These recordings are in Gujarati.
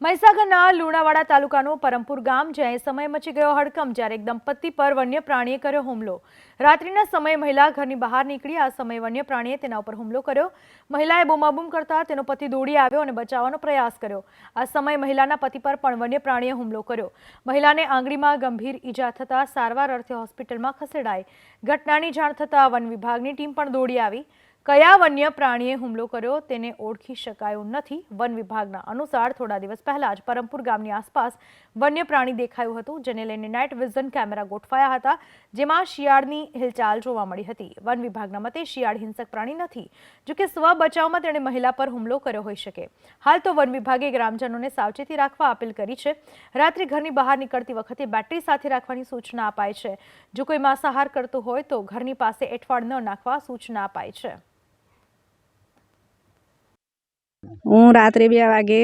મહીસાગરના લુણાવાડા તાલુકાનું પરમપુર ગામ જ્યાં સમય મચી ગયો હડકંપ જ્યારે એક દંપતી પર વન્ય પ્રાણીએ કર્યો હુમલો। રાત્રિના સમયે મહિલા ઘરની બહાર નીકળી આ સમયે વન્ય પ્રાણીએ તેના ઉપર હુમલો કર્યો। મહિલાએ બૂમાબૂમ કરતા તેનો પતિ દોડી આવ્યો અને બચાવવાનો પ્રયાસ કર્યો। આ સમયે મહિલાના પતિ પર પણ વન્ય પ્રાણીએ હુમલો કર્યો। મહિલાને આંગળીમાં ગંભીર ઈજા થતા સારવાર અર્થે હોસ્પિટલમાં ખસેડાઈ। ઘટનાની જાણ થતા વન વિભાગની ટીમ પણ દોડી આવી। કયા વન્ય પ્રાણીએ હુમલો કર્યો તેને ઓળખી શકાયો નથી। વન વિભાગના અનુસાર થોડા દિવસ પહેલા જ પરમપુર ગામની આસપાસ વન્ય પ્રાણી દેખાયું હતું જેને લઈને નાઇટ વિઝન કેમેરા ગોઠવાયા હતા જેમાં શિયાળની હિલચાલ જોવા મળી હતી। વન વિભાગના મતે શિયાળ હિંસક પ્રાણી નથી જો કે સ્વ બચાવમાં તેણે મહિલા પર હુમલો કર્યો હોઈ શકે। હાલ તો વન વિભાગે ગ્રામજનોને સાવચેતી રાખવા અપીલ કરી છે। રાત્રે ઘરની બહાર નીકળતી વખતે બેટરી સાથે રાખવાની સૂચના અપાઈ છે। જો કોઈ માંસાહાર કરતું હોય તો ઘરની પાસે એઠવાડ ન નાખવા સૂચના અપાઈ છે। હું રાત્રે 2 વાગે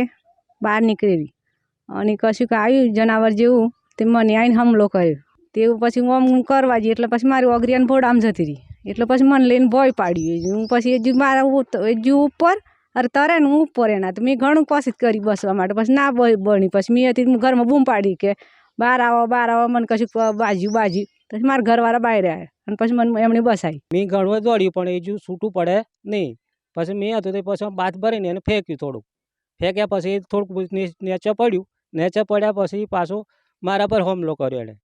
બહાર નીકળેલી અને કશુંક આવ્યું જનાવર જેવું તે મને આવીને હુમલો કર્યો। તેવું પછી હું કરવા જઈ એટલે પછી મારી ઓગરિયાને ભોડ આમ જતી રહી એટલે પછી મને લઈને ભોય પાડ્યું। હું પછી હજુ મારા ઉપર અરે તરે ને હું ઉપર એના તો મેં ઘણું કોશિશ કરી બસવા માટે પછી ના બની પછી મેં હતી ઘરમાં બૂમ પાડી કે બહાર આવો મને કશું બાજ્યું પછી મારા ઘરવાળા બહાર આવ્યા અને પછી મને એમણે બસાવી। મેં ઘણું દોડ્યું પણ એ જો છૂટું પડે નહીં પછી મેં હતું તે પછી બાથ ભરીને એને ફેંક્યું। થોડુંક ફેંક્યા પછી થોડુંક નેચે પડ્યું। નેચે પડ્યા પછી પાછો મારા પર હુમલો કર્યો। એણે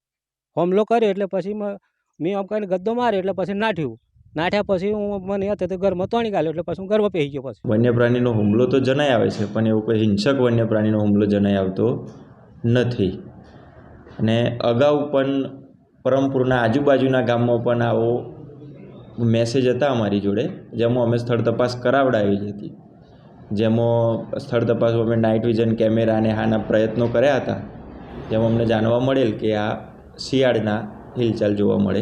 હુમલો કર્યો એટલે પછી મેં આમ કરીને ગદ્દો માર્યો એટલે પછી નાઠ્યા પછી મને હતો તો ઘરમાં તોણી ગાલ્યો એટલે પછી હું ઘરમાં પહેરી ગયો। પછી વન્ય પ્રાણીનો હુમલો તો જણાઈ આવે છે પણ એવું કોઈ હિંસક વન્ય પ્રાણીનો હુમલો જણાઈ આવતો નથી। અને અગાઉ પણ પરમપુરના આજુબાજુના ગામમાં પણ આવો મેસેજ હતા અમારી જોડે જેમાં અમે સ્થળ તપાસ કરાવડાવી હતી। જેમાં સ્થળ તપાસ અમે નાઇટ વિઝન કેમેરા અને આના પ્રયત્નો કર્યા હતા જેમાં અમને જાણવા મળેલ કે આ શિયાળના હિલચાલ જોવા મળે।